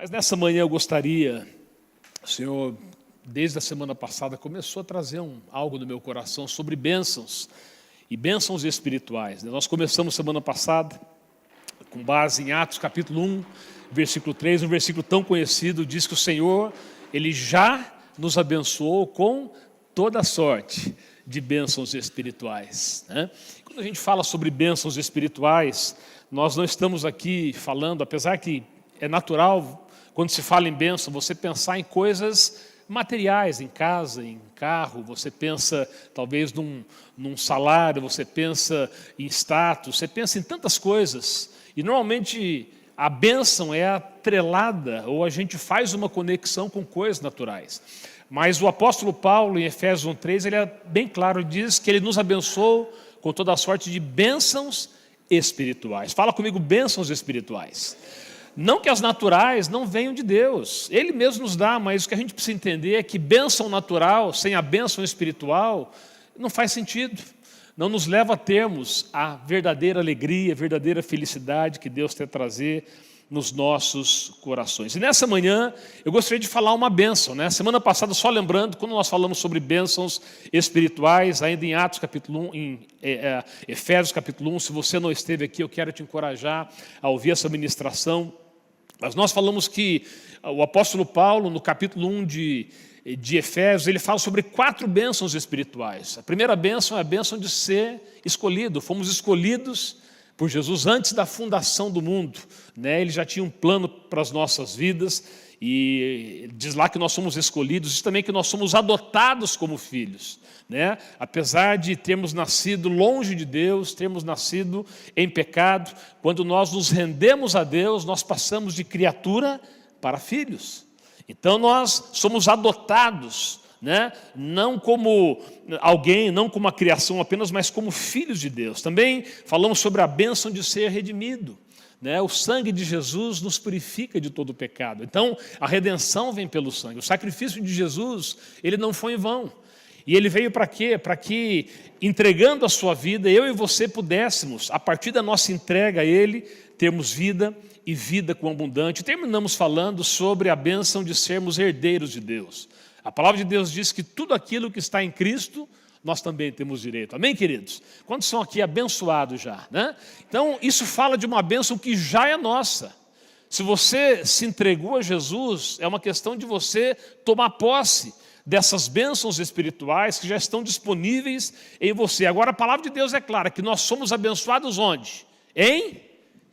Mas nessa manhã eu gostaria, o Senhor, desde a semana passada, começou a trazer algo no meu coração sobre bênçãos e bênçãos espirituais. Nós começamos semana passada, com base em Atos capítulo 1, versículo 3, um versículo tão conhecido, diz que o Senhor, Ele já nos abençoou com toda a sorte de bênçãos espirituais, né? Quando a gente fala sobre bênçãos espirituais, nós não estamos aqui falando, apesar que é natural, quando se fala em bênção, você pensar em coisas materiais, em casa, em carro, você pensa talvez num salário, você pensa em status, você pensa em tantas coisas. E normalmente a bênção é atrelada, ou a gente faz uma conexão com coisas naturais. Mas o apóstolo Paulo, em Efésios 1:3, ele é bem claro, diz que ele nos abençoou com toda a sorte de bênçãos espirituais. Fala comigo, bênçãos espirituais. Não que as naturais não venham de Deus, Ele mesmo nos dá, mas o que a gente precisa entender é que bênção natural, sem a bênção espiritual, não faz sentido. Não nos leva a termos a verdadeira alegria, a verdadeira felicidade que Deus quer trazer nos nossos corações. E nessa manhã, eu gostaria de falar uma bênção, né? Semana passada, só lembrando, quando nós falamos sobre bênçãos espirituais, ainda em Atos capítulo 1, em Efésios capítulo 1, se você não esteve aqui, eu quero te encorajar a ouvir essa ministração. Mas nós falamos que o apóstolo Paulo, no capítulo 1 de Efésios, ele fala sobre 4 bênçãos espirituais. A primeira bênção é a bênção de ser escolhido. Fomos escolhidos por Jesus antes da fundação do mundo, né? Ele já tinha um plano para as nossas vidas e diz lá que nós somos escolhidos, diz também que nós somos adotados como filhos, né? Apesar de termos nascido longe de Deus, termos nascido em pecado, quando nós nos rendemos a Deus, nós passamos de criatura para filhos. Então nós somos adotados, né? Não como alguém, não como uma criação apenas, mas como filhos de Deus. Também falamos sobre a bênção de ser redimido, né? O sangue de Jesus nos purifica de todo o pecado. Então a redenção vem pelo sangue. O sacrifício de Jesus, ele não foi em vão. E ele veio para quê? Para que, entregando a sua vida, eu e você pudéssemos, a partir da nossa entrega a Ele, termos vida e vida com abundante. Terminamos falando sobre a bênção de sermos herdeiros de Deus. A palavra de Deus diz que tudo aquilo que está em Cristo, nós também temos direito. Amém, queridos? Quantos são aqui abençoados já, né? Então, isso fala de uma bênção que já é nossa. Se você se entregou a Jesus, é uma questão de você tomar posse dessas bênçãos espirituais que já estão disponíveis em você. Agora, a palavra de Deus é clara, que nós somos abençoados onde? Em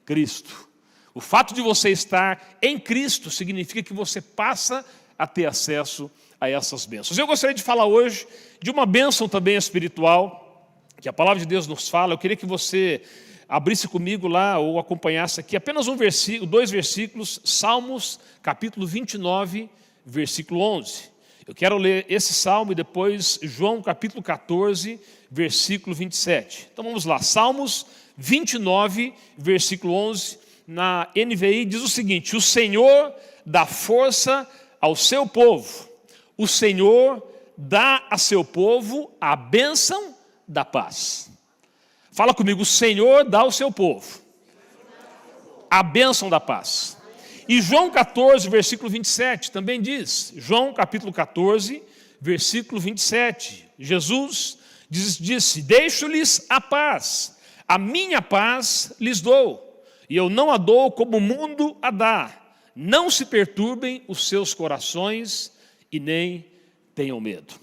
Cristo. O fato de você estar em Cristo significa que você passa a ter acesso a essas bênçãos. Eu gostaria de falar hoje de uma bênção também espiritual, que a palavra de Deus nos fala. Eu queria que você abrisse comigo lá, ou acompanhasse aqui, apenas 2 versículos, Salmos capítulo 29, versículo 11. Eu quero ler esse salmo e depois João capítulo 14, versículo 27. Então vamos lá, Salmos 29, versículo 11, na NVI diz o seguinte: o Senhor dá força ao seu povo, o Senhor dá a seu povo a bênção da paz. Fala comigo, o Senhor dá ao seu povo a bênção da paz. E João 14, versículo 27, também diz, João capítulo 14, versículo 27, Jesus disse, deixo-lhes a paz, a minha paz lhes dou, e eu não a dou como o mundo a dá. Não se perturbem os seus corações e nem tenham medo.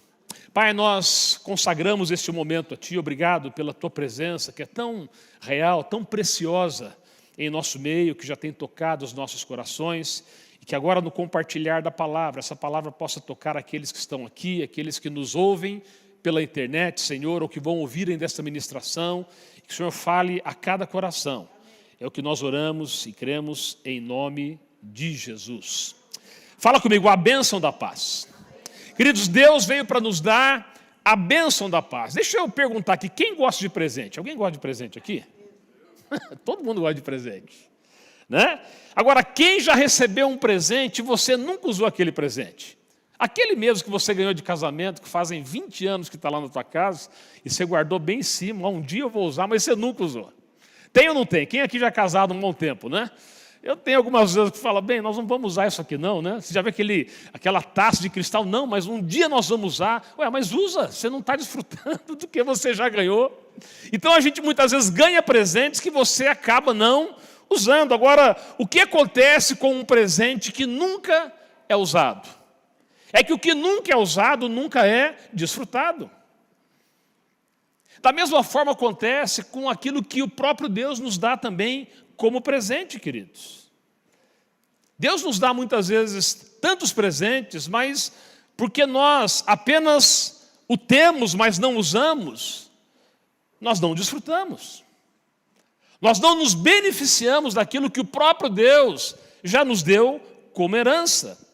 Pai, nós consagramos este momento a Ti, obrigado pela Tua presença, que é tão real, tão preciosa em nosso meio, que já tem tocado os nossos corações, e que agora no compartilhar da palavra, essa palavra possa tocar aqueles que estão aqui, aqueles que nos ouvem pela internet, Senhor, ou que vão ouvirem desta ministração, e que o Senhor fale a cada coração. É o que nós oramos e cremos em nome de Jesus. Fala comigo, a bênção da paz. Queridos, Deus veio para nos dar a bênção da paz. Deixa eu perguntar aqui, quem gosta de presente? Alguém gosta de presente aqui? Todo mundo gosta de presente, né? Agora, quem já recebeu um presente e você nunca usou aquele presente? Aquele mesmo que você ganhou de casamento, que fazem 20 anos que está lá na tua casa, e você guardou bem em cima, um dia eu vou usar, mas você nunca usou. Tem ou não tem? Quem aqui já é casado há um bom tempo, né? Eu tenho algumas vezes que falam, bem, nós não vamos usar isso aqui não, né? Você já vê aquela taça de cristal? Não, mas um dia nós vamos usar. Ué, mas usa, você não está desfrutando do que você já ganhou. Então a gente muitas vezes ganha presentes que você acaba não usando. Agora, o que acontece com um presente que nunca é usado? É que o que nunca é usado, nunca é desfrutado. Da mesma forma acontece com aquilo que o próprio Deus nos dá também como presente, queridos. Deus nos dá muitas vezes tantos presentes, mas porque nós apenas o temos, mas não usamos, nós não desfrutamos. Nós não nos beneficiamos daquilo que o próprio Deus já nos deu como herança.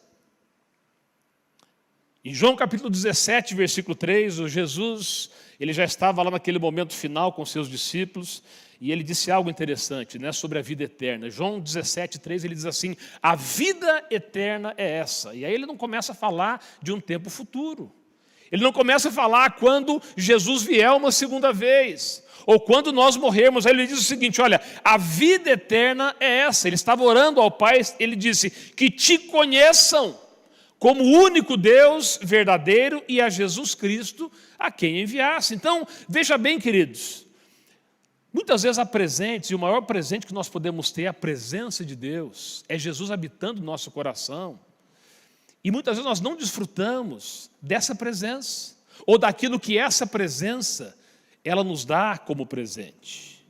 Em João capítulo 17, versículo 3, o Jesus, ele já estava lá naquele momento final com seus discípulos, e ele disse algo interessante, né, sobre a vida eterna. João 17, 3, ele diz assim, a vida eterna é essa. E aí ele não começa a falar de um tempo futuro. Ele não começa a falar quando Jesus vier uma segunda vez, ou quando nós morrermos. Aí ele diz o seguinte, olha, a vida eterna é essa. Ele estava orando ao Pai, ele disse, que te conheçam como o único Deus verdadeiro e a Jesus Cristo a quem enviasse. Então, veja bem, queridos, muitas vezes há presentes, e o maior presente que nós podemos ter é a presença de Deus, é Jesus habitando no nosso coração. E muitas vezes nós não desfrutamos dessa presença, ou daquilo que essa presença, ela nos dá como presente.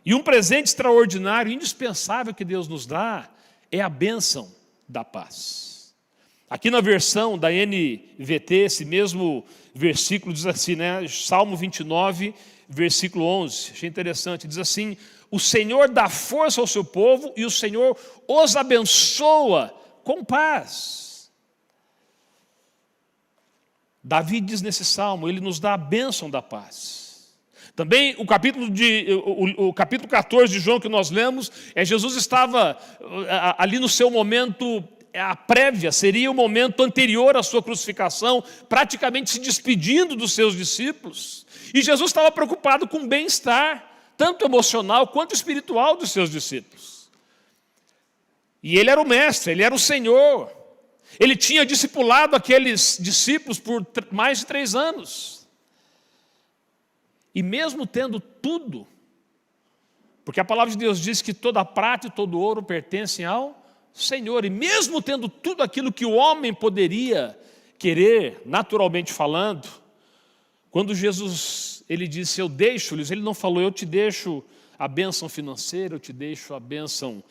E um presente extraordinário, indispensável que Deus nos dá, é a bênção da paz. Aqui na versão da NVT, esse mesmo versículo diz assim, né? Salmo 29, versículo 11, achei interessante, diz assim, o Senhor dá força ao seu povo e o Senhor os abençoa com paz. Davi diz nesse salmo, ele nos dá a bênção da paz. Também o capítulo 14 de João que nós lemos, Jesus estava ali no seu momento, a prévia, seria o momento anterior à sua crucificação, praticamente se despedindo dos seus discípulos. E Jesus estava preocupado com o bem-estar, tanto emocional quanto espiritual dos seus discípulos. E ele era o mestre, ele era o Senhor. Ele tinha discipulado aqueles discípulos por mais de 3 anos. E mesmo tendo tudo, porque a palavra de Deus diz que toda prata e todo ouro pertencem ao Senhor, e mesmo tendo tudo aquilo que o homem poderia querer, naturalmente falando, quando Jesus, ele disse, eu deixo-lhes, ele não falou, eu te deixo a bênção financeira, eu te deixo a bênção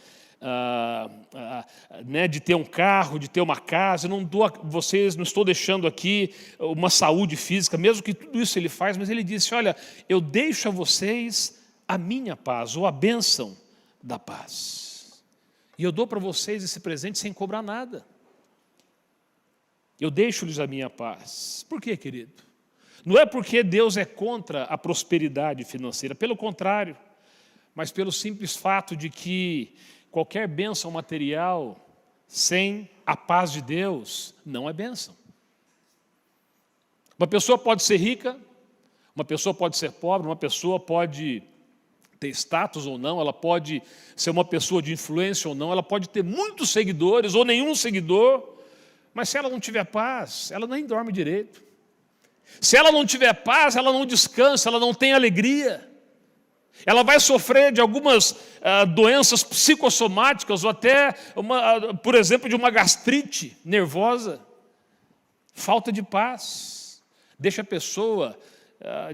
né, de ter um carro, de ter uma casa, eu não dou a vocês, não estou deixando aqui uma saúde física, mesmo que tudo isso ele faz, mas ele disse, olha, eu deixo a vocês a minha paz, ou a bênção da paz. E eu dou para vocês esse presente sem cobrar nada. Eu deixo-lhes a minha paz. Por quê, querido? Não é porque Deus é contra a prosperidade financeira, pelo contrário, mas pelo simples fato de que qualquer bênção material sem a paz de Deus não é bênção. Uma pessoa pode ser rica, uma pessoa pode ser pobre, uma pessoa pode ter status ou não, ela pode ser uma pessoa de influência ou não, ela pode ter muitos seguidores ou nenhum seguidor, mas se ela não tiver paz, ela nem dorme direito. Se ela não tiver paz, ela não descansa, ela não tem alegria. Ela vai sofrer de algumas doenças psicossomáticas ou até, por exemplo, de uma gastrite nervosa. Falta de paz. Deixa a pessoa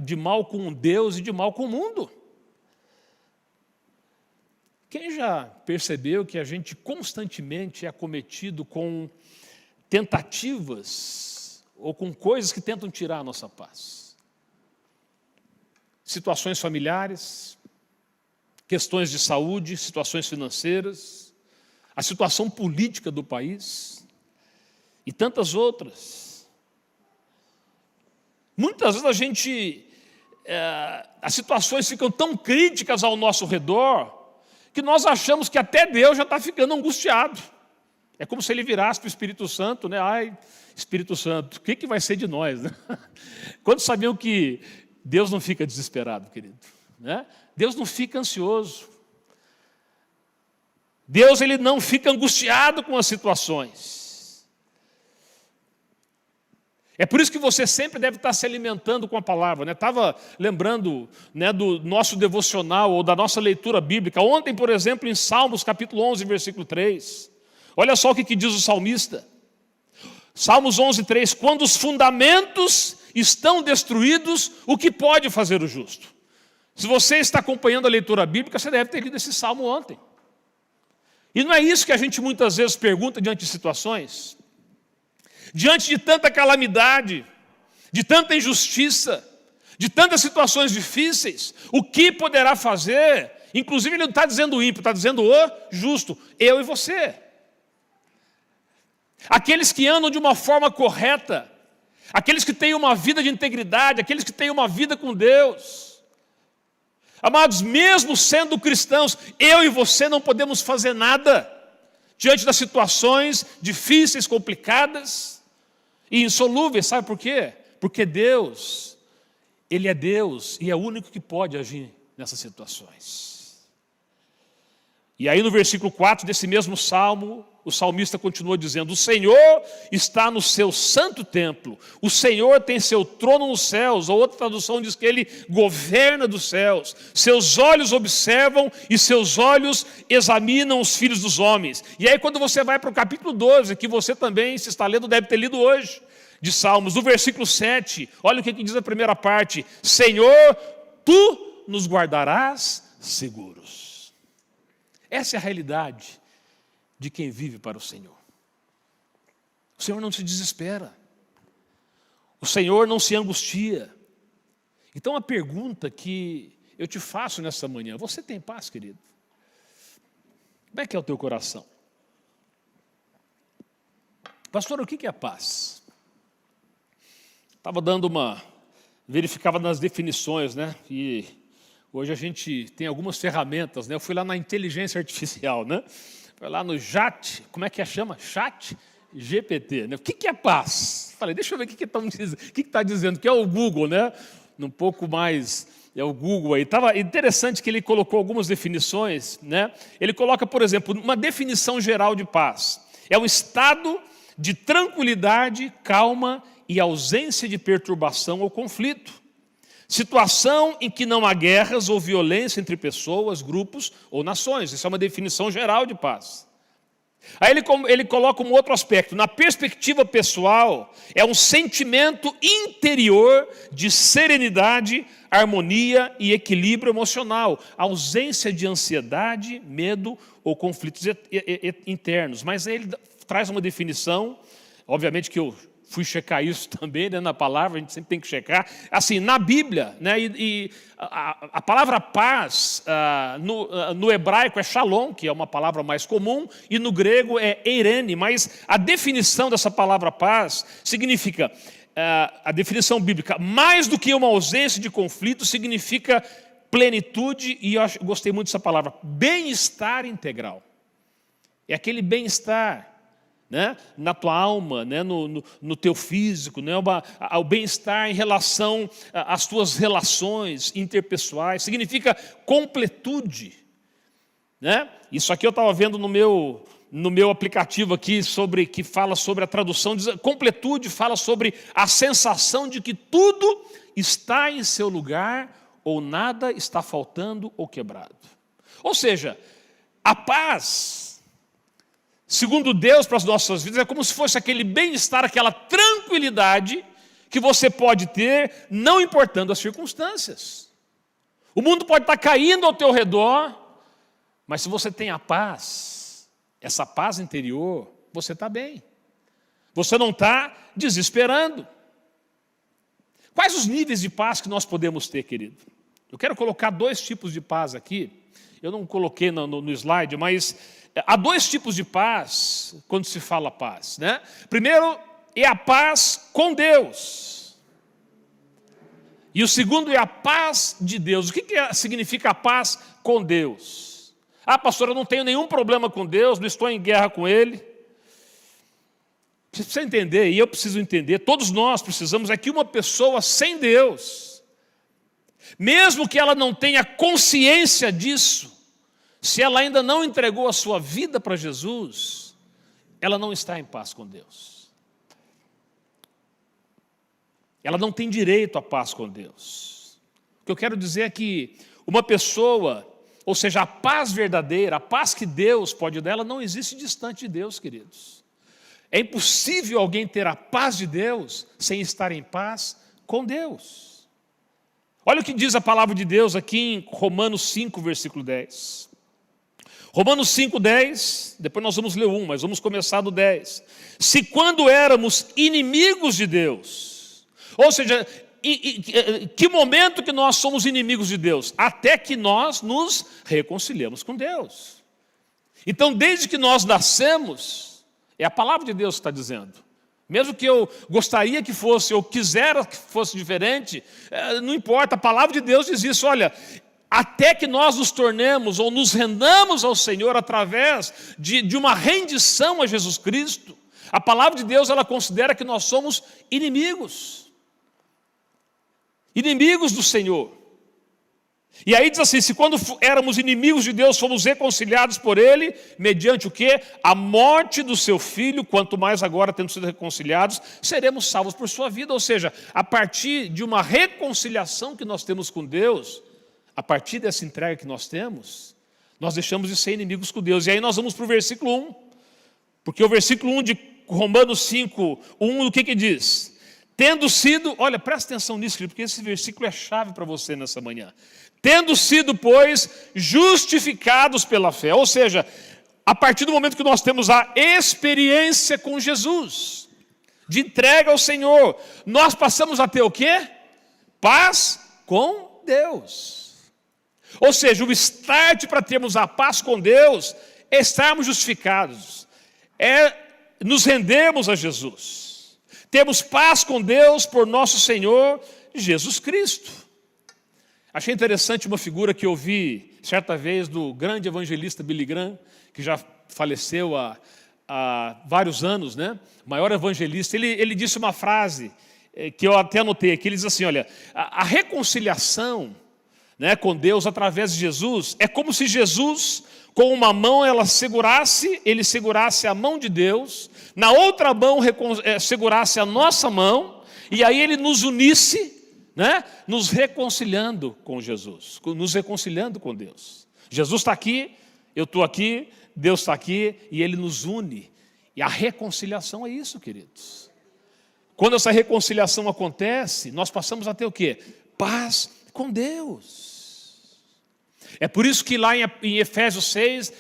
de mal com Deus e de mal com o mundo. Quem já percebeu que a gente constantemente é acometido com tentativas ou com coisas que tentam tirar a nossa paz? Situações familiares, questões de saúde, situações financeiras, a situação política do país e tantas outras. Muitas vezes as situações ficam tão críticas ao nosso redor que nós achamos que até Deus já está ficando angustiado. É como se ele virasse para o Espírito Santo, né? Ai, Espírito Santo, o que vai ser de nós? Né? Quantos sabiam que Deus não fica desesperado, querido? Né? Deus não fica ansioso. Deus, ele não fica angustiado com as situações. É por isso que você sempre deve estar se alimentando com a palavra. Estava lembrando, do nosso devocional ou da nossa leitura bíblica. Ontem, por exemplo, em Salmos capítulo 11, versículo 3. Olha só o que diz o salmista. Salmos 11, 3. Quando os fundamentos estão destruídos, o que pode fazer o justo? Se você está acompanhando a leitura bíblica, você deve ter lido esse salmo ontem. E não é isso que a gente muitas vezes pergunta diante de situações? Diante de tanta calamidade, de tanta injustiça, de tantas situações difíceis, o que poderá fazer? Inclusive ele não está dizendo o ímpio, está dizendo o justo, eu e você. Aqueles que andam de uma forma correta, aqueles que têm uma vida de integridade, aqueles que têm uma vida com Deus. Amados, mesmo sendo cristãos, eu e você não podemos fazer nada diante das situações difíceis, complicadas e insolúveis. Sabe por quê? Porque Deus, Ele é Deus e é o único que pode agir nessas situações. E aí no versículo 4 desse mesmo salmo, o salmista continua dizendo: o Senhor está no seu santo templo, o Senhor tem seu trono nos céus. A outra tradução diz que Ele governa dos céus. Seus olhos observam e seus olhos examinam os filhos dos homens. E aí quando você vai para o capítulo 12, que você também, se está lendo, deve ter lido hoje, de Salmos, no versículo 7, olha o que diz a primeira parte: Senhor, Tu nos guardarás seguros. Essa é a realidade de quem vive para o Senhor. O Senhor não se desespera. O Senhor não se angustia. Então a pergunta que eu te faço nessa manhã: você tem paz, querido? Como é que é o teu coração? Pastor, o que é paz? Estava verificava nas definições, e hoje a gente tem algumas ferramentas, Eu fui lá na inteligência artificial, Foi lá no como é que chama? Chat GPT, O que é paz? Falei, deixa eu ver o que está dizendo, que é o Google, Um pouco mais, é o Google aí. Estava interessante que ele colocou algumas definições, Ele coloca, por exemplo, uma definição geral de paz. É um estado de tranquilidade, calma e ausência de perturbação ou conflito. Situação em que não há guerras ou violência entre pessoas, grupos ou nações. Isso é uma definição geral de paz. Aí ele coloca um outro aspecto. Na perspectiva pessoal, é um sentimento interior de serenidade, harmonia e equilíbrio emocional. Ausência de ansiedade, medo ou conflitos internos. Mas aí ele traz uma definição, obviamente que eu fui checar isso também, na palavra, a gente sempre tem que checar. Assim, na Bíblia, a palavra paz, no hebraico é shalom, que é uma palavra mais comum, e no grego é eirene, mas a definição dessa palavra paz significa, a definição bíblica, mais do que uma ausência de conflito, significa plenitude, e eu gostei muito dessa palavra, bem-estar integral. É aquele bem-estar, na tua alma, no teu físico, o bem-estar em relação às tuas relações interpessoais, significa completude. Isso aqui eu estava vendo no meu aplicativo aqui, que fala sobre a tradução, completude fala sobre a sensação de que tudo está em seu lugar, ou nada está faltando ou quebrado. Ou seja, a paz, segundo Deus para as nossas vidas, é como se fosse aquele bem-estar, aquela tranquilidade que você pode ter, não importando as circunstâncias. O mundo pode estar caindo ao teu redor, mas se você tem a paz, essa paz interior, você está bem. Você não está desesperando. Quais os níveis de paz que nós podemos ter, querido? Eu quero colocar 2 tipos de paz aqui. Eu não coloquei no slide, mas há 2 tipos de paz quando se fala paz. Primeiro é a paz com Deus. E o segundo é a paz de Deus. O que significa a paz com Deus? Ah, pastor, eu não tenho nenhum problema com Deus, não estou em guerra com Ele. Você precisa entender, e eu preciso entender, todos nós precisamos, é que uma pessoa sem Deus, mesmo que ela não tenha consciência disso, se ela ainda não entregou a sua vida para Jesus, ela não está em paz com Deus. Ela não tem direito à paz com Deus. O que eu quero dizer é que uma pessoa, ou seja, a paz verdadeira, a paz que Deus pode dar, ela não existe distante de Deus, queridos. É impossível alguém ter a paz de Deus sem estar em paz com Deus. Olha o que diz a palavra de Deus aqui em Romanos 5, versículo 10. Romanos 5, 10, depois nós vamos ler 1, mas vamos começar do 10. Se quando éramos inimigos de Deus, ou seja, que momento que nós somos inimigos de Deus? Até que nós nos reconciliamos com Deus. Então, desde que nós nascemos, é a palavra de Deus que está dizendo. Mesmo que eu gostaria que fosse, ou quisera que fosse diferente, não importa, a palavra de Deus diz isso, olha, até que nós nos tornemos, ou nos rendamos ao Senhor através de uma rendição a Jesus Cristo, a palavra de Deus, ela considera que nós somos inimigos. Inimigos do Senhor. E aí diz assim, se quando éramos inimigos de Deus, fomos reconciliados por Ele, mediante o quê? A morte do seu Filho, quanto mais agora, tendo sido reconciliados, seremos salvos por sua vida. Ou seja, a partir de uma reconciliação que nós temos com Deus, a partir dessa entrega que nós temos, nós deixamos de ser inimigos com Deus. E aí nós vamos para o versículo 1, porque o versículo 1 de Romanos 5, 1, o que diz? Tendo sido, olha, presta atenção nisso, porque esse versículo é chave para você nessa manhã. Tendo sido, pois, justificados pela fé. Ou seja, a partir do momento que nós temos a experiência com Jesus, de entrega ao Senhor, nós passamos a ter o quê? Paz com Deus. Ou seja, o start para termos a paz com Deus é estarmos justificados, é nos rendermos a Jesus. Temos paz com Deus por nosso Senhor Jesus Cristo. Achei interessante uma figura que eu vi certa vez do grande evangelista Billy Graham, que já faleceu há vários anos, né? O maior evangelista. Ele disse uma frase que eu até anotei aqui. Ele diz assim, olha, a reconciliação, né, com Deus através de Jesus é como se Jesus, com uma mão ele segurasse a mão de Deus, na outra mão segurasse a nossa mão, e aí ele nos unisse, né? Nos reconciliando com Jesus, nos reconciliando com Deus. Jesus está aqui, eu estou aqui, Deus está aqui e Ele nos une. E a reconciliação é isso, queridos. Quando essa reconciliação acontece, nós passamos a ter o quê? Paz com Deus. É por isso que lá em Efésios 6,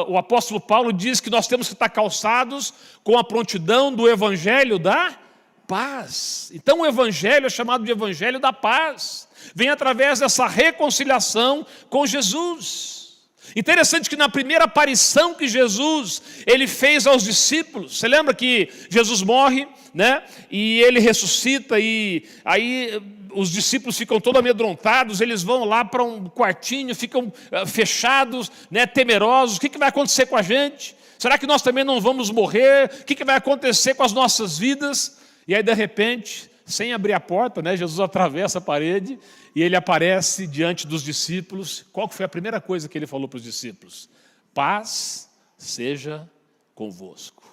o apóstolo Paulo diz que nós temos que estar calçados com a prontidão do evangelho da paz. Então o evangelho é chamado de evangelho da paz. Vem através dessa reconciliação com Jesus. Interessante que na primeira aparição que Jesus ele fez aos discípulos, você lembra que Jesus morre, né? E ele ressuscita e aí os discípulos ficam todos amedrontados, eles vão lá para um quartinho, ficam fechados, né, temerosos. O que vai acontecer com a gente? Será que nós também não vamos morrer? O que vai acontecer com as nossas vidas? E aí, de repente, sem abrir a porta, né, Jesus atravessa a parede e ele aparece diante dos discípulos. Qual foi a primeira coisa que ele falou para os discípulos? Paz seja convosco.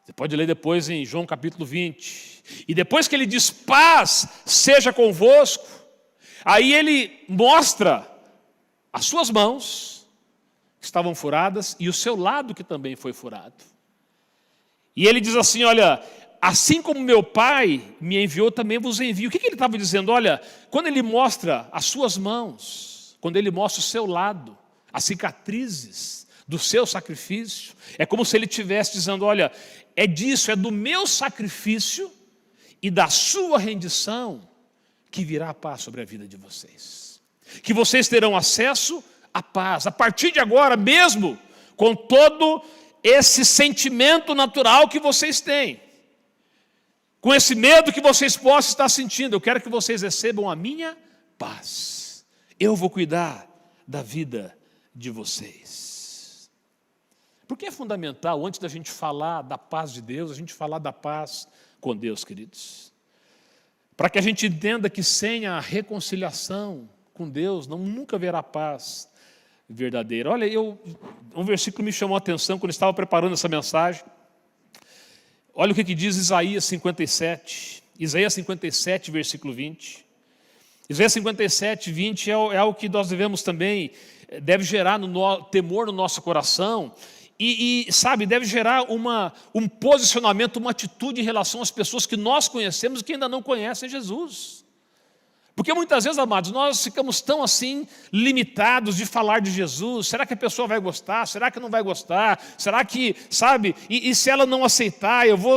Você pode ler depois em João capítulo 20. E depois que ele diz paz seja convosco, aí ele mostra as suas mãos que estavam furadas e o seu lado que também foi furado. E ele diz assim, olha, assim como meu Pai me enviou, também vos envio. O que ele estava dizendo? Olha, quando ele mostra as suas mãos, quando ele mostra o seu lado, as cicatrizes do seu sacrifício, é como se ele estivesse dizendo, olha, é disso, é do meu sacrifício e da sua rendição que virá a paz sobre a vida de vocês. Que vocês terão acesso à paz, a partir de agora mesmo, com todo esse sentimento natural que vocês têm. Com esse medo que vocês possam estar sentindo, eu quero que vocês recebam a minha paz. Eu vou cuidar da vida de vocês. Porque é fundamental, antes da gente falar da paz de Deus, a gente falar da paz com Deus, queridos. Para que a gente entenda que sem a reconciliação com Deus, nunca haverá paz. verdadeira. Olha, um versículo me chamou a atenção quando eu estava preparando essa mensagem. Olha o que diz Isaías 57. Isaías 57, versículo 20. Isaías 57, 20 é algo que nós devemos também, deve gerar temor no nosso coração. E sabe, deve gerar um posicionamento, uma atitude em relação às pessoas que nós conhecemos e que ainda não conhecem Jesus. Porque muitas vezes, amados, nós ficamos tão assim, limitados de falar de Jesus. Será que a pessoa vai gostar? Será que não vai gostar? Será que, sabe, e se ela não aceitar, eu vou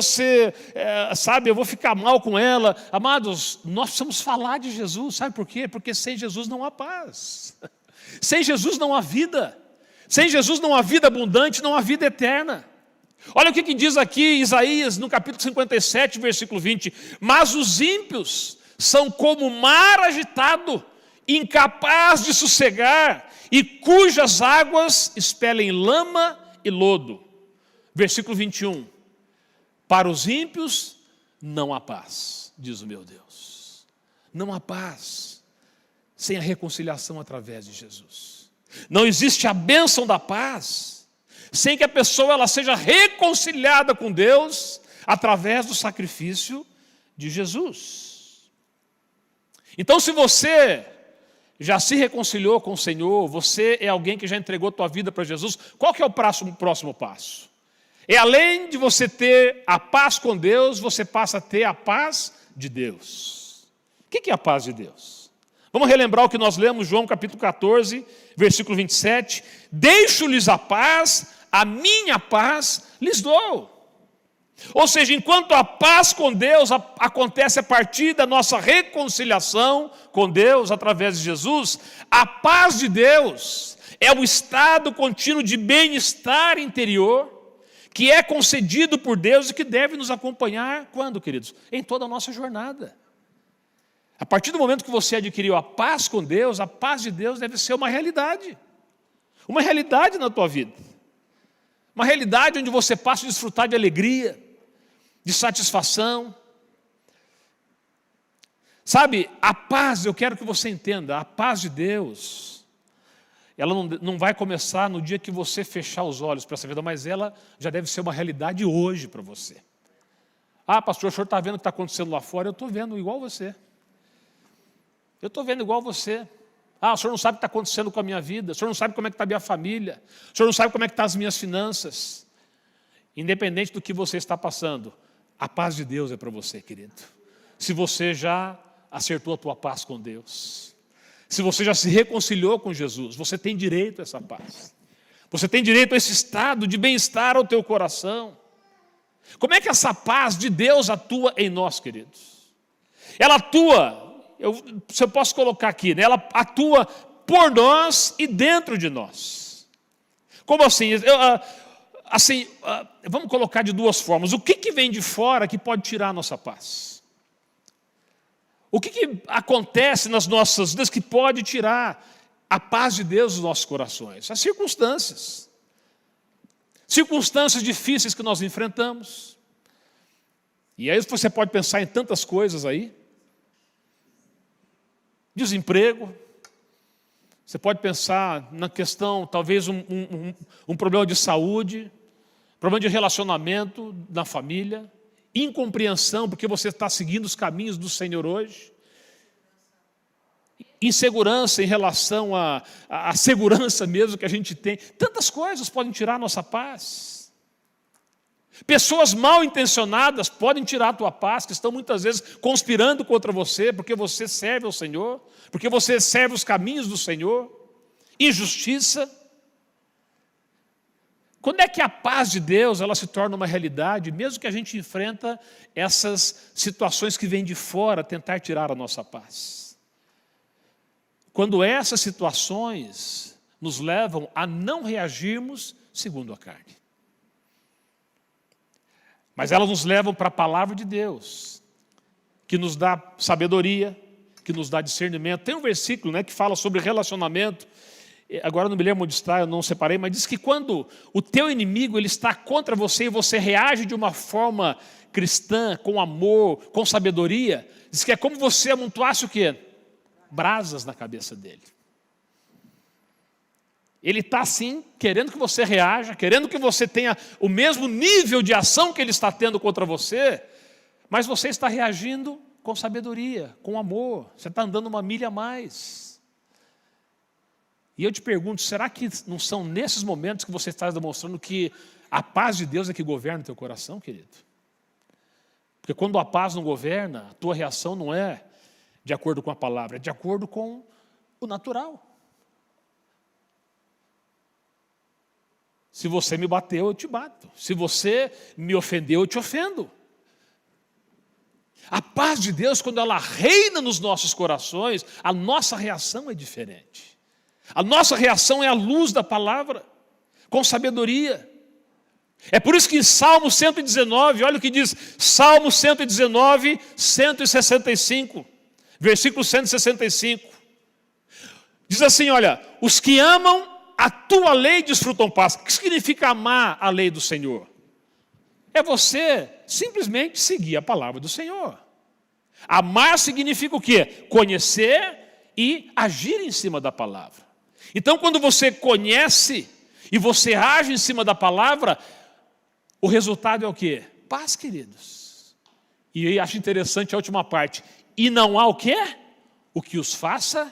eu vou ficar mal com ela? Amados, nós precisamos falar de Jesus, sabe por quê? Porque sem Jesus não há paz. Sem Jesus não há vida. Sem Jesus não há vida abundante, não há vida eterna. Olha o que diz aqui Isaías, no capítulo 57, versículo 20. Mas os ímpios são como o mar agitado, incapaz de sossegar, e cujas águas expelem lama e lodo. Versículo 21. Para os ímpios não há paz, diz o meu Deus. Não há paz sem a reconciliação através de Jesus. Não existe a bênção da paz sem que a pessoa ela seja reconciliada com Deus através do sacrifício de Jesus. Então, se você já se reconciliou com o Senhor, você é alguém que já entregou a tua vida para Jesus, qual que é o próximo passo? É além de você ter a paz com Deus, você passa a ter a paz de Deus. O que é a paz de Deus? Vamos relembrar o que nós lemos, João capítulo 14, versículo 27. Deixo-lhes a paz, a minha paz lhes dou. Ou seja, enquanto a paz com Deus acontece a partir da nossa reconciliação com Deus através de Jesus, a paz de Deus é o estado contínuo de bem-estar interior que é concedido por Deus e que deve nos acompanhar, quando, queridos? Em toda a nossa jornada. A partir do momento que você adquiriu a paz com Deus, a paz de Deus deve ser uma realidade na tua vida. Uma realidade onde você passa a desfrutar de alegria, de satisfação. Sabe, a paz, eu quero que você entenda, a paz de Deus, ela não vai começar no dia que você fechar os olhos para essa vida, mas ela já deve ser uma realidade hoje para você. Ah, pastor, o senhor está vendo o que está acontecendo lá fora? Eu estou vendo igual você. Eu estou vendo igual você. Ah, o senhor não sabe o que está acontecendo com a minha vida, o senhor não sabe como é que está a minha família, o senhor não sabe como é que estão as minhas finanças. Independente do que você está passando, a paz de Deus é para você, querido. Se você já acertou a tua paz com Deus, se você já se reconciliou com Jesus, você tem direito a essa paz. Você tem direito a esse estado de bem-estar ao teu coração. Como é que essa paz de Deus atua em nós, queridos? Ela atua, se eu posso colocar aqui, né? Ela atua por nós e dentro de nós. Como assim? Vamos colocar de duas formas. O que vem de fora que pode tirar a nossa paz? O que acontece nas nossas vidas que pode tirar a paz de Deus dos nossos corações? As circunstâncias. Circunstâncias difíceis que nós enfrentamos. E aí você pode pensar em tantas coisas aí. Desemprego. Você pode pensar na questão, talvez um problema de saúde, problema de relacionamento na família, incompreensão porque você está seguindo os caminhos do Senhor hoje, insegurança em relação à segurança mesmo que a gente tem. Tantas coisas podem tirar a nossa paz. Pessoas mal intencionadas podem tirar a tua paz, que estão muitas vezes conspirando contra você, porque você serve ao Senhor, porque você serve os caminhos do Senhor. Injustiça. Quando é que a paz de Deus ela se torna uma realidade, mesmo que a gente enfrenta essas situações que vêm de fora tentar tirar a nossa paz? Quando essas situações nos levam a não reagirmos segundo a carne. Mas elas nos levam para a palavra de Deus, que nos dá sabedoria, que nos dá discernimento. Tem um versículo, né, que fala sobre relacionamento. Agora não me lembro onde está, eu não separei, mas diz que quando o teu inimigo ele está contra você e você reage de uma forma cristã, com amor, com sabedoria, diz que é como você amontoasse o quê? Brasas na cabeça dele. Ele está assim, querendo que você reaja, querendo que você tenha o mesmo nível de ação que ele está tendo contra você, mas você está reagindo com sabedoria, com amor, você está andando uma milha a mais. E eu te pergunto, será que não são nesses momentos que você está demonstrando que a paz de Deus é que governa o teu coração, querido? Porque quando a paz não governa, a tua reação não é de acordo com a palavra, é de acordo com o natural. Se você me bateu, eu te bato. Se você me ofendeu, eu te ofendo. A paz de Deus, quando ela reina nos nossos corações, a nossa reação é diferente. A nossa reação é à luz da palavra, com sabedoria. É por isso que em Salmo 119, olha o que diz, Salmo 119, 165, versículo 165. Diz assim, olha, os que amam a tua lei desfrutam paz. O que significa amar a lei do Senhor? É você simplesmente seguir a palavra do Senhor. Amar significa o quê? Conhecer e agir em cima da palavra. Então, quando você conhece e você age em cima da palavra, o resultado é o quê? Paz, queridos. E eu acho interessante a última parte. E não há o quê? O que os faça.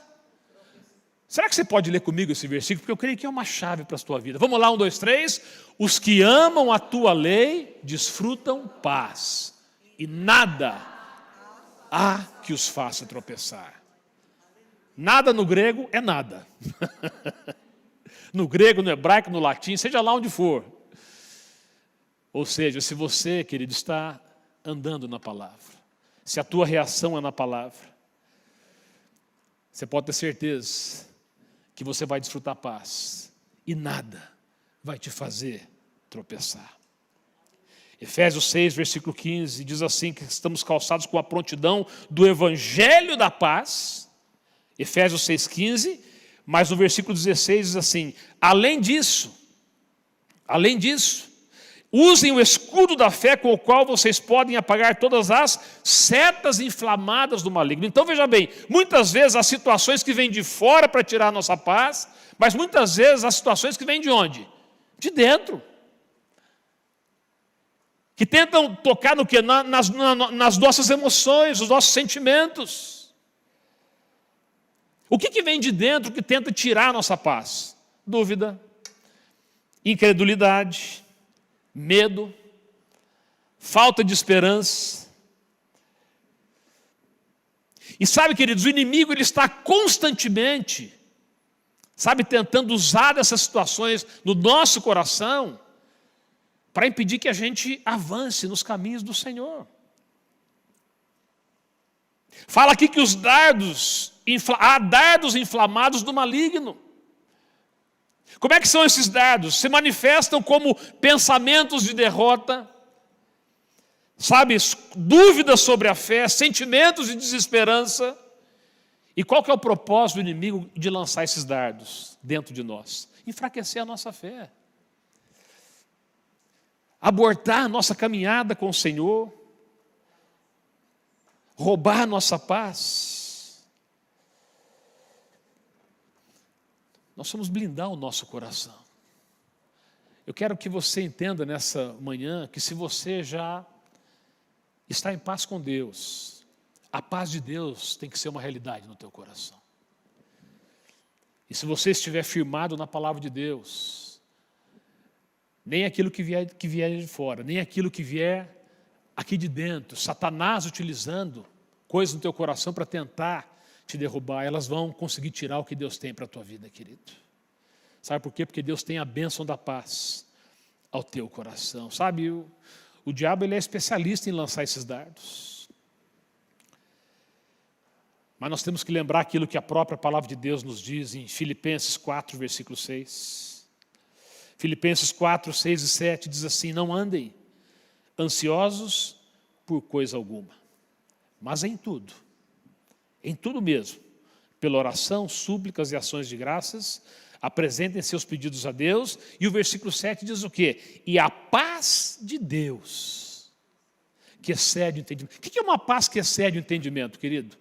Será que você pode ler comigo esse versículo? Porque eu creio que é uma chave para a tua vida. Vamos lá, 1, 2, 3. Os que amam a tua lei desfrutam paz. E nada há que os faça tropeçar. Nada no grego é nada. No grego, no hebraico, no latim, seja lá onde for. Ou seja, se você, querido, está andando na palavra, se a tua reação é na palavra, você pode ter certeza que você vai desfrutar paz e nada vai te fazer tropeçar. Efésios 6, versículo 15, diz assim, que estamos calçados com a prontidão do evangelho da paz. Efésios 6, 15, mas no versículo 16 diz assim, além disso, usem o escudo da fé com o qual vocês podem apagar todas as setas inflamadas do maligno. Então veja bem, muitas vezes há situações que vêm de fora para tirar a nossa paz, mas muitas vezes há situações que vêm de onde? De dentro. Que tentam tocar no quê? Nas nossas emoções, nos nossos sentimentos. O que vem de dentro que tenta tirar a nossa paz? Dúvida, incredulidade, medo, falta de esperança. E sabe, queridos, o inimigo ele está constantemente, tentando usar dessas situações no nosso coração para impedir que a gente avance nos caminhos do Senhor. Fala aqui que há dardos inflamados do maligno. Como é que são esses dardos? Se manifestam como pensamentos de derrota, dúvidas sobre a fé, sentimentos de desesperança. E qual que é o propósito do inimigo de lançar esses dardos dentro de nós? Enfraquecer a nossa fé. Abortar a nossa caminhada com o Senhor. Roubar a nossa paz. Nós vamos blindar o nosso coração. Eu quero que você entenda nessa manhã que se você já está em paz com Deus, a paz de Deus tem que ser uma realidade no teu coração. E se você estiver firmado na palavra de Deus, nem aquilo que vier de fora, nem aquilo que vier aqui de dentro, Satanás utilizando coisas no teu coração para tentar te derrubar, elas vão conseguir tirar o que Deus tem para a tua vida, querido. Sabe por quê? Porque Deus tem a bênção da paz ao teu coração. O diabo ele é especialista em lançar esses dardos. Mas nós temos que lembrar aquilo que a própria palavra de Deus nos diz em Filipenses 4, versículo 6. Filipenses 4, 6 e 7 diz assim, não andem ansiosos por coisa alguma, mas em tudo mesmo, pela oração, súplicas e ações de graças, apresentem seus pedidos a Deus. E o versículo 7 diz o quê? E a paz de Deus, que excede o entendimento. O que é uma paz que excede o entendimento, querido?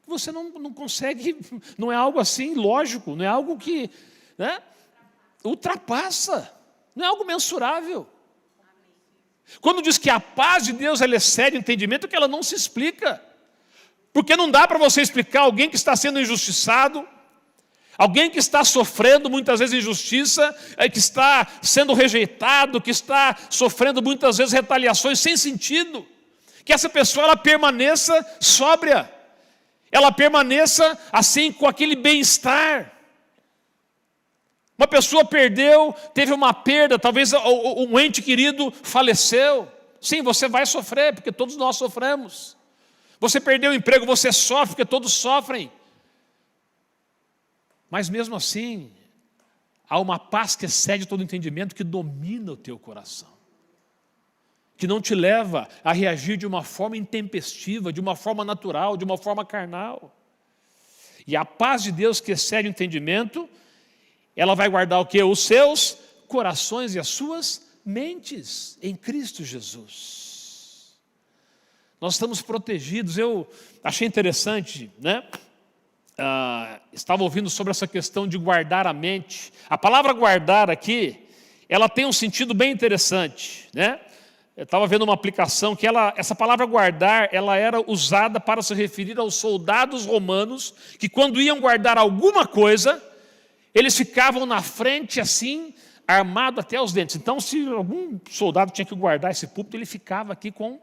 Você não consegue, não é algo assim lógico, não é algo que... ultrapassa, não é algo mensurável. Quando diz que a paz de Deus ela excede o entendimento, é que ela não se explica. Porque não dá para você explicar alguém que está sendo injustiçado, alguém que está sofrendo muitas vezes injustiça, que está sendo rejeitado, que está sofrendo muitas vezes retaliações sem sentido. Que essa pessoa ela permaneça sóbria, ela permaneça assim com aquele bem-estar. Uma pessoa perdeu, teve uma perda, talvez um ente querido faleceu. Sim, você vai sofrer, porque todos nós sofremos. Você perdeu o emprego, você sofre, porque todos sofrem. Mas mesmo assim, há uma paz que excede todo entendimento, que domina o teu coração. Que não te leva a reagir de uma forma intempestiva, de uma forma natural, de uma forma carnal. E a paz de Deus que excede o entendimento, ela vai guardar o quê? Os seus corações e as suas mentes em Cristo Jesus. Nós estamos protegidos. Eu achei interessante, né? Estava ouvindo sobre essa questão de guardar a mente. A palavra guardar aqui, ela tem um sentido bem interessante, né? Eu estava vendo uma aplicação que essa palavra guardar, ela era usada para se referir aos soldados romanos que quando iam guardar alguma coisa, eles ficavam na frente assim, armado até os dentes. Então, se algum soldado tinha que guardar esse púlpito, ele ficava aqui com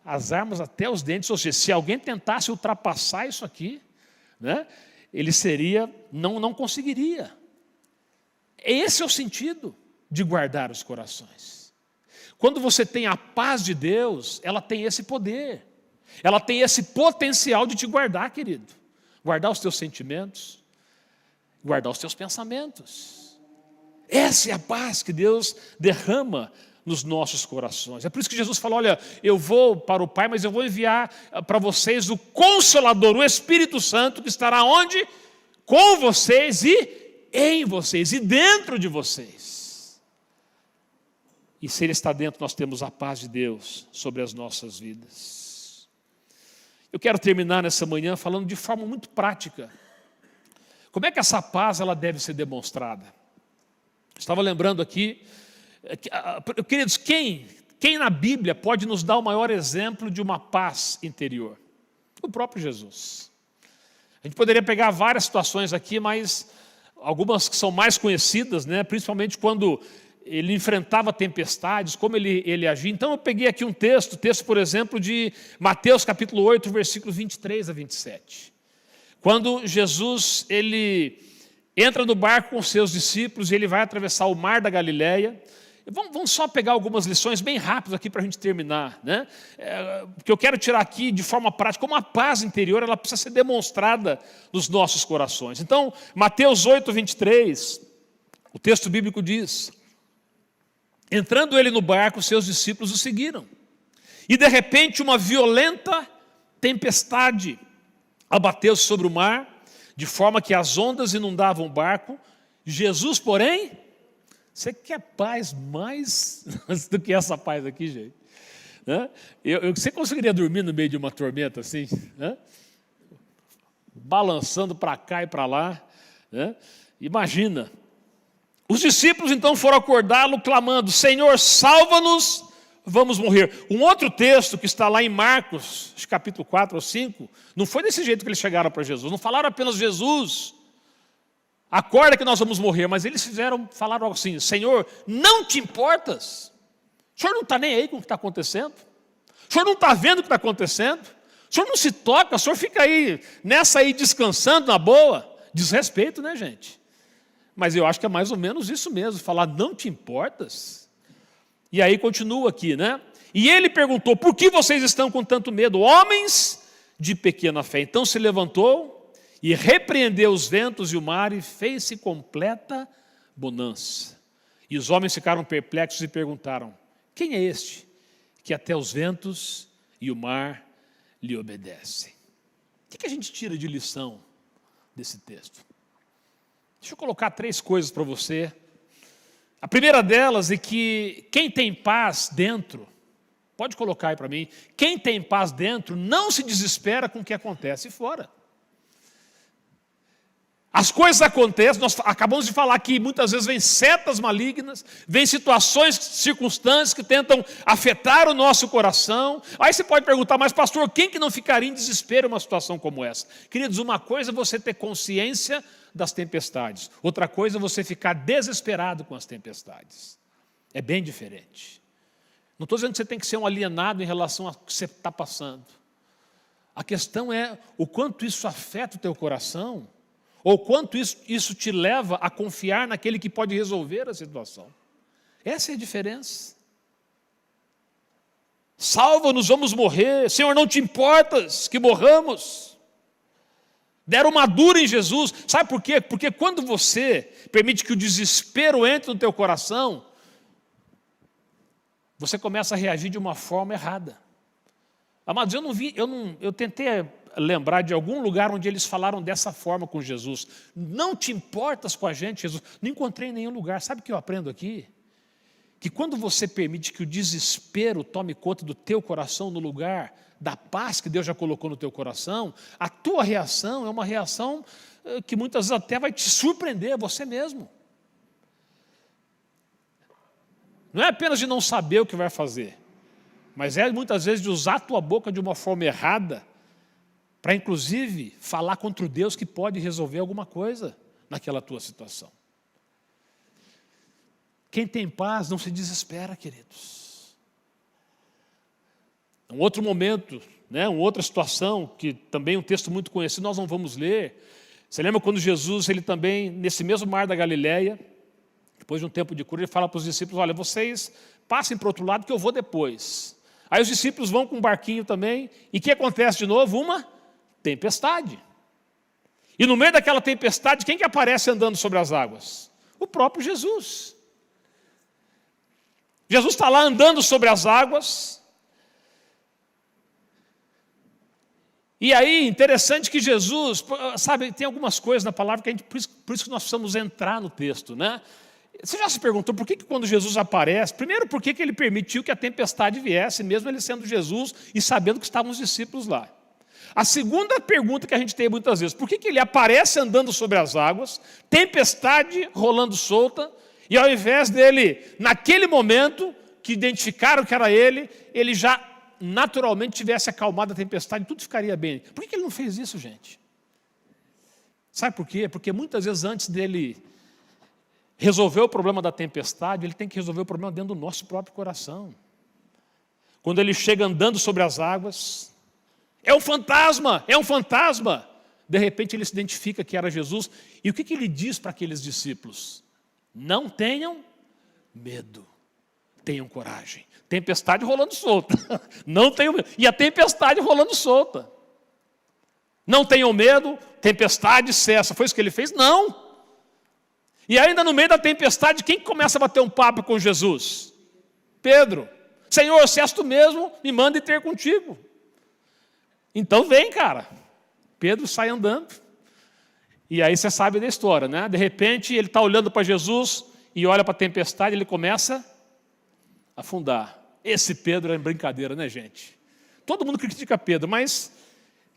as armas até os dentes. Ou seja, se alguém tentasse ultrapassar isso aqui, né, ele não conseguiria. Esse é o sentido de guardar os corações. Quando você tem a paz de Deus, ela tem esse poder. Ela tem esse potencial de te guardar, querido. Guardar os teus sentimentos, guardar os teus pensamentos. Essa é a paz que Deus derrama nos nossos corações. É por isso que Jesus falou, olha, eu vou para o Pai, mas eu vou enviar para vocês o Consolador, o Espírito Santo, que estará onde? Com vocês e em vocês, e dentro de vocês. E se Ele está dentro, nós temos a paz de Deus sobre as nossas vidas. Eu quero terminar nessa manhã falando de forma muito prática. Como é que essa paz ela deve ser demonstrada? Estava lembrando aqui, queridos, quem na Bíblia pode nos dar o maior exemplo de uma paz interior? O próprio Jesus. A gente poderia pegar várias situações aqui, mas algumas que são mais conhecidas, né? Principalmente quando ele enfrentava tempestades, como ele agia. Então eu peguei aqui um texto, por exemplo, de Mateus capítulo 8, versículos 23 a 27. Quando Jesus ele entra no barco com os seus discípulos e ele vai atravessar o mar da Galileia. Vamos só pegar algumas lições bem rápidas aqui para a gente terminar, né? Porque eu quero tirar aqui de forma prática como a paz interior ela precisa ser demonstrada nos nossos corações. Então, Mateus 8, 23, o texto bíblico diz: entrando ele no barco, seus discípulos o seguiram. E de repente uma violenta tempestade abateu-se sobre o mar, de forma que as ondas inundavam o barco. Jesus, porém, você quer paz mais do que essa paz aqui, gente? Você conseguiria dormir no meio de uma tormenta assim? Balançando para cá e para lá? Imagina. Os discípulos então foram acordá-lo clamando: Senhor, salva-nos, vamos morrer. Um outro texto que está lá em Marcos, capítulo 4 ou 5, não foi desse jeito que eles chegaram para Jesus. Não falaram apenas: Jesus, acorda que nós vamos morrer. Mas eles falaram algo assim: Senhor, não te importas? O Senhor não está nem aí com o que está acontecendo? O Senhor não está vendo o que está acontecendo? O Senhor não se toca? O Senhor fica aí, nessa aí, descansando na boa? Desrespeito, né, gente? Mas eu acho que é mais ou menos isso mesmo, falar: não te importas? E aí continua aqui, né? E ele perguntou: por que vocês estão com tanto medo, homens de pequena fé? Então se levantou e repreendeu os ventos e o mar e fez-se completa bonança. E os homens ficaram perplexos e perguntaram: quem é este que até os ventos e o mar lhe obedecem? O que a gente tira de lição desse texto? Deixa eu colocar 3 coisas para você. A primeira delas é que quem tem paz dentro, pode colocar aí para mim, quem tem paz dentro não se desespera com o que acontece fora. As coisas acontecem, nós acabamos de falar que muitas vezes vem setas malignas, vem situações, circunstâncias que tentam afetar o nosso coração. Aí você pode perguntar, mas pastor, quem que não ficaria em desespero em uma situação como essa? Queridos, uma coisa é você ter consciência das tempestades, outra coisa é você ficar desesperado com as tempestades. É bem diferente. Não estou dizendo que você tem que ser um alienado em relação ao que você está passando. A questão é o quanto isso afeta o teu coração, ou quanto isso te leva a confiar naquele que pode resolver a situação. Essa é a diferença. Salva-nos, vamos morrer. Senhor, não te importas que morramos. Deram uma dura em Jesus. Sabe por quê? Porque quando você permite que o desespero entre no teu coração, você começa a reagir de uma forma errada. Amados, eu tentei lembrar de algum lugar onde eles falaram dessa forma com Jesus. Não te importas com a gente, Jesus. Não encontrei em nenhum lugar. Sabe o que eu aprendo aqui? Que quando você permite que o desespero tome conta do teu coração no lugar da paz que Deus já colocou no teu coração, a tua reação é uma reação que muitas vezes até vai te surpreender, você mesmo. Não é apenas de não saber o que vai fazer, mas é muitas vezes de usar a tua boca de uma forma errada, para inclusive falar contra o Deus que pode resolver alguma coisa naquela tua situação. Quem tem paz não se desespera, queridos. Um outro momento, uma outra situação, que também é um texto muito conhecido, nós não vamos ler. Você lembra quando Jesus, ele também, nesse mesmo mar da Galileia, depois de um tempo de cura, ele fala para os discípulos, olha, vocês passem para o outro lado que eu vou depois. Aí os discípulos vão com um barquinho também, e o que acontece de novo? Uma tempestade. E no meio daquela tempestade, quem que aparece andando sobre as águas? O próprio Jesus. Jesus está lá andando sobre as águas. E aí, interessante que Jesus, sabe, tem algumas coisas na palavra que por isso que nós precisamos entrar no texto, né? Você já se perguntou por que quando Jesus aparece, primeiro, por que ele permitiu que a tempestade viesse, mesmo ele sendo Jesus e sabendo que estavam os discípulos lá? A segunda pergunta que a gente tem muitas vezes, por que ele aparece andando sobre as águas, tempestade rolando solta, e ao invés dele, naquele momento, que identificaram que era ele já naturalmente tivesse acalmado a tempestade, tudo ficaria bem. Por que ele não fez isso, gente? Sabe por quê? Porque muitas vezes antes dele resolver o problema da tempestade, ele tem que resolver o problema dentro do nosso próprio coração. Quando ele chega andando sobre as águas, é um fantasma, é um fantasma. De repente ele se identifica que era Jesus. E o que ele diz para aqueles discípulos? Não tenham medo, tenham coragem. Tempestade rolando solta. Não tenham medo. E a tempestade rolando solta. Não tenham medo, tempestade cessa. Foi isso que ele fez? Não. E ainda no meio da tempestade, quem começa a bater um papo com Jesus? Pedro. Senhor, se és tu mesmo, me manda ir ter contigo. Então vem, cara. Pedro sai andando. E aí você sabe da história, né? De repente ele está olhando para Jesus e olha para a tempestade, ele começa a afundar. Esse Pedro é brincadeira, né, gente? Todo mundo critica Pedro, mas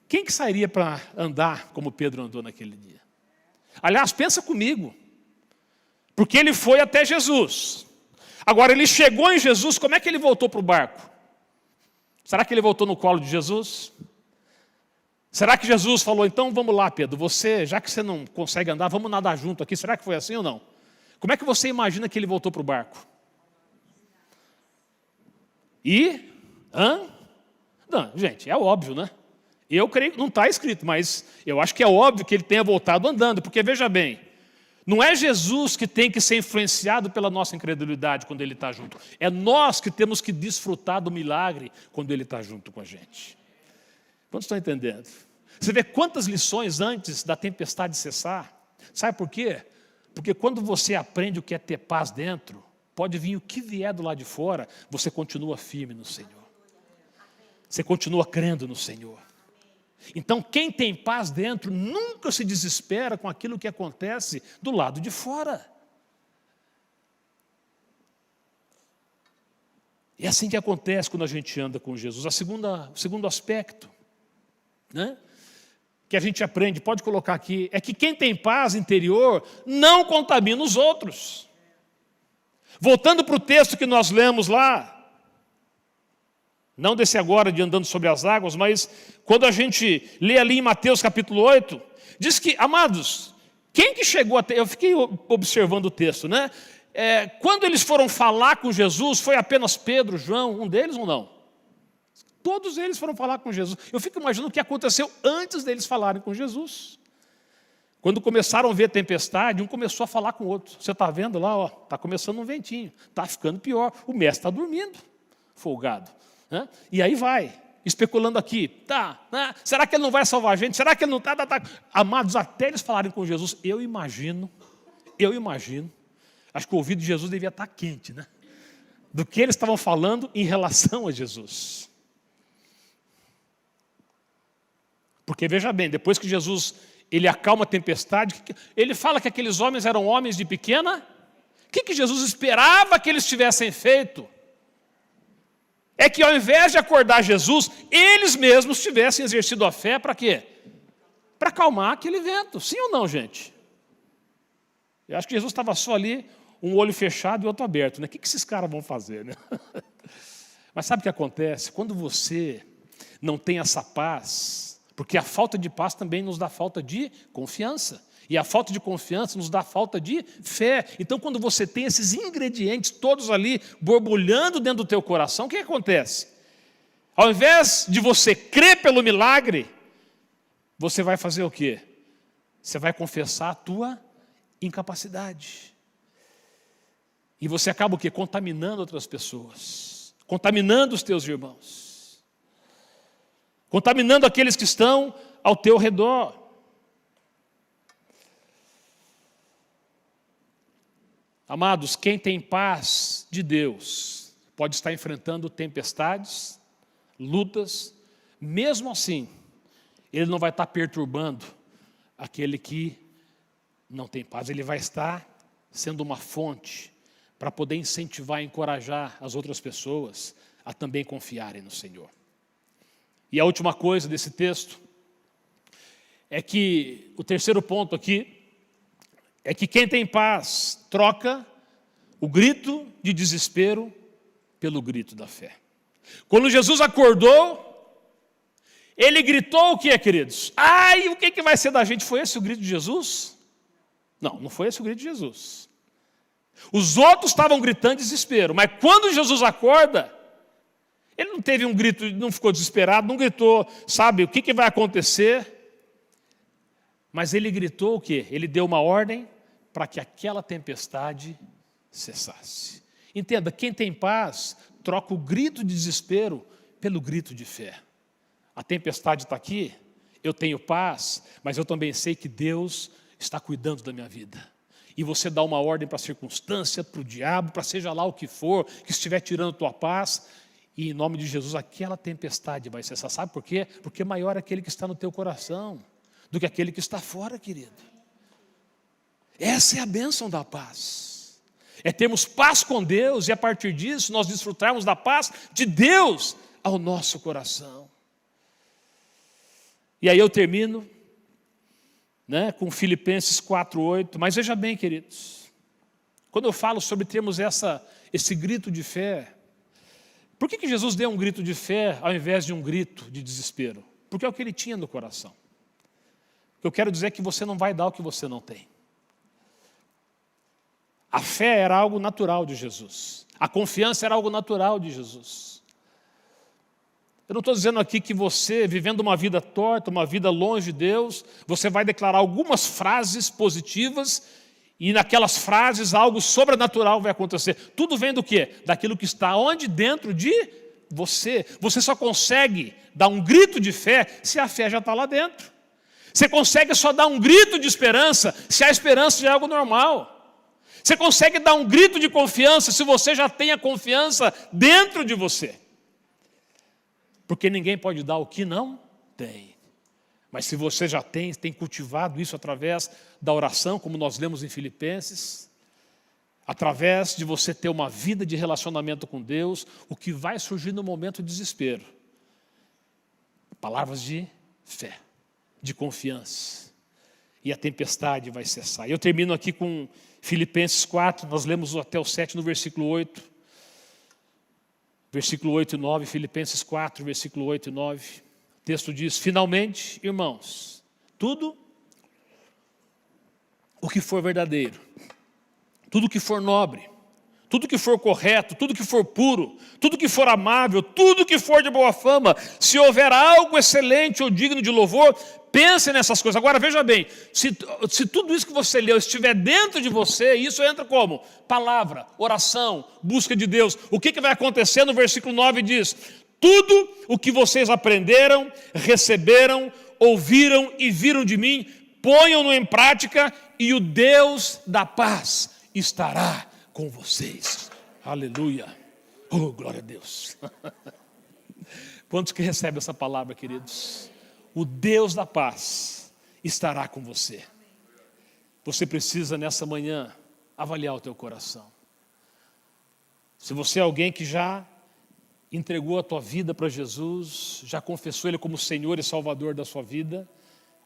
quem que sairia para andar como Pedro andou naquele dia? Aliás, pensa comigo. Porque ele foi até Jesus. Agora, ele chegou em Jesus, como é que ele voltou para o barco? Será que ele voltou no colo de Jesus? Será que Jesus falou, então vamos lá, Pedro, já que você não consegue andar, vamos nadar junto aqui. Será que foi assim ou não? Como é que você imagina que ele voltou para o barco? Não, gente, é óbvio, né? Eu creio que não está escrito, mas eu acho que é óbvio que ele tenha voltado andando, porque veja bem, não é Jesus que tem que ser influenciado pela nossa incredulidade quando ele está junto. É nós que temos que desfrutar do milagre quando ele está junto com a gente. Quantos estão entendendo? Você vê quantas lições antes da tempestade cessar? Sabe por quê? Porque quando você aprende o que é ter paz dentro, pode vir o que vier do lado de fora, você continua firme no Senhor. Você continua crendo no Senhor. Então, quem tem paz dentro nunca se desespera com aquilo que acontece do lado de fora. É assim que acontece quando a gente anda com Jesus. O segundo aspecto, né, que a gente aprende, pode colocar aqui, é que quem tem paz interior não contamina os outros. Voltando para o texto que nós lemos lá, não desse agora de andando sobre as águas, mas quando a gente lê ali em Mateus capítulo 8, diz que, amados, quem que chegou até... Eu fiquei observando o texto, né? Quando eles foram falar com Jesus, foi apenas Pedro, João, um deles ou não? Todos eles foram falar com Jesus. Eu fico imaginando o que aconteceu antes deles falarem com Jesus. Quando começaram a ver tempestade, um começou a falar com o outro. Você está vendo lá, está começando um ventinho, está ficando pior. O mestre está dormindo, folgado. Né? E aí vai, especulando aqui. Será que ele não vai salvar a gente? Será que ele não está? Amados, até eles falarem com Jesus, eu imagino, acho que o ouvido de Jesus devia estar quente, né? Do que eles estavam falando em relação a Jesus. Porque veja bem, depois que Jesus ele acalma a tempestade, ele fala que aqueles homens eram homens de pequena. O que Jesus esperava que eles tivessem feito? É que ao invés de acordar Jesus, eles mesmos tivessem exercido a fé para quê? Para acalmar aquele vento. Sim ou não, gente? Eu acho que Jesus estava só ali, um olho fechado e outro aberto. Né? O que esses caras vão fazer? Né? Mas sabe o que acontece? Quando você não tem essa paz, porque a falta de paz também nos dá falta de confiança. E a falta de confiança nos dá falta de fé. Então, quando você tem esses ingredientes todos ali borbulhando dentro do teu coração, o que acontece? Ao invés de você crer pelo milagre, você vai fazer o quê? Você vai confessar a tua incapacidade. E você acaba o quê? Contaminando outras pessoas. Contaminando os teus irmãos. Contaminando aqueles que estão ao teu redor. Amados, quem tem paz de Deus pode estar enfrentando tempestades, lutas, mesmo assim, ele não vai estar perturbando aquele que não tem paz. Ele vai estar sendo uma fonte para poder incentivar e encorajar as outras pessoas a também confiarem no Senhor. E a última coisa desse texto é que, o terceiro ponto aqui, é que quem tem paz troca o grito de desespero pelo grito da fé. Quando Jesus acordou, ele gritou o que, queridos? Ai, o que vai ser da gente? Foi esse o grito de Jesus? Não, não foi esse o grito de Jesus. Os outros estavam gritando desespero, mas quando Jesus acorda, ele não teve um grito, não ficou desesperado, não gritou, sabe, o que vai acontecer? Mas ele gritou o quê? Ele deu uma ordem para que aquela tempestade cessasse. Entenda, quem tem paz troca o grito de desespero pelo grito de fé. A tempestade está aqui, eu tenho paz, mas eu também sei que Deus está cuidando da minha vida. E você dá uma ordem para a circunstância, para o diabo, para seja lá o que for, que estiver tirando a tua paz, e em nome de Jesus aquela tempestade vai cessar. Sabe por quê? Porque maior é aquele que está no teu coração do que aquele que está fora, querido. Essa é a bênção da paz. É termos paz com Deus e a partir disso nós desfrutarmos da paz de Deus ao nosso coração. E aí eu termino, né, com Filipenses 4:8. Mas veja bem, queridos, quando eu falo sobre termos esse grito de fé, por que Jesus deu um grito de fé ao invés de um grito de desespero? Porque é o que ele tinha no coração. Eu quero dizer que você não vai dar o que você não tem. A fé era algo natural de Jesus. A confiança era algo natural de Jesus. Eu não estou dizendo aqui que você, vivendo uma vida torta, uma vida longe de Deus, você vai declarar algumas frases positivas e naquelas frases algo sobrenatural vai acontecer. Tudo vem do quê? Daquilo que está onde? Dentro de você. Você só consegue dar um grito de fé se a fé já está lá dentro. Você consegue só dar um grito de esperança se a esperança já é algo normal. Você consegue dar um grito de confiança se você já tem a confiança dentro de você. Porque ninguém pode dar o que não tem. Mas se você já tem cultivado isso através da oração, como nós lemos em Filipenses, através de você ter uma vida de relacionamento com Deus, o que vai surgir no momento de desespero? Palavras de fé. de confiança. E a tempestade vai cessar. Eu termino aqui com Filipenses 4, nós lemos até o 7 no versículo 8. Versículo 8 e 9, Filipenses 4, versículo 8 e 9. O texto diz: finalmente, irmãos, tudo o que for verdadeiro, tudo o que for nobre, tudo que for correto, tudo que for puro, tudo que for amável, tudo que for de boa fama, se houver algo excelente ou digno de louvor, pense nessas coisas. Agora veja bem, se tudo isso que você leu estiver dentro de você, isso entra como? Palavra, oração, busca de Deus. O que vai acontecer? No versículo 9 diz: tudo o que vocês aprenderam, receberam, ouviram e viram de mim, ponham-no em prática e o Deus da paz estará com vocês. Aleluia. Oh, glória a Deus. Quantos que recebem essa palavra, queridos? O Deus da paz estará com você. Você precisa nessa manhã avaliar o teu coração. Se você é alguém que já entregou a tua vida para Jesus, já confessou Ele como Senhor e Salvador da sua vida,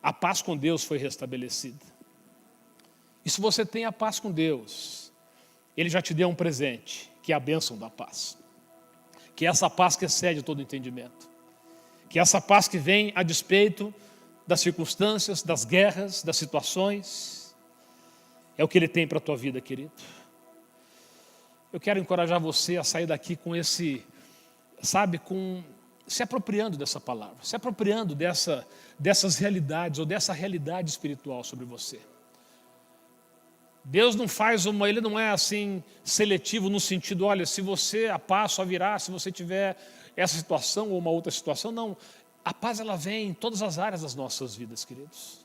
a paz com Deus foi restabelecida. E se você tem a paz com Deus, Ele já te deu um presente, que é a bênção da paz. Que é essa paz que excede todo entendimento. Que é essa paz que vem a despeito das circunstâncias, das guerras, das situações. É o que Ele tem para a tua vida, querido. Eu quero encorajar você a sair daqui com esse, se apropriando dessa palavra, se apropriando dessas realidades, ou dessa realidade espiritual sobre você. Deus não Ele não é assim seletivo no sentido, olha, se você, a paz só virá se você tiver essa situação ou uma outra situação. Não, a paz ela vem em todas as áreas das nossas vidas, queridos.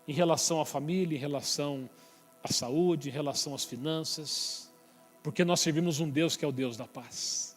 Em relação à família, em relação à saúde, em relação às finanças, porque nós servimos um Deus que é o Deus da paz.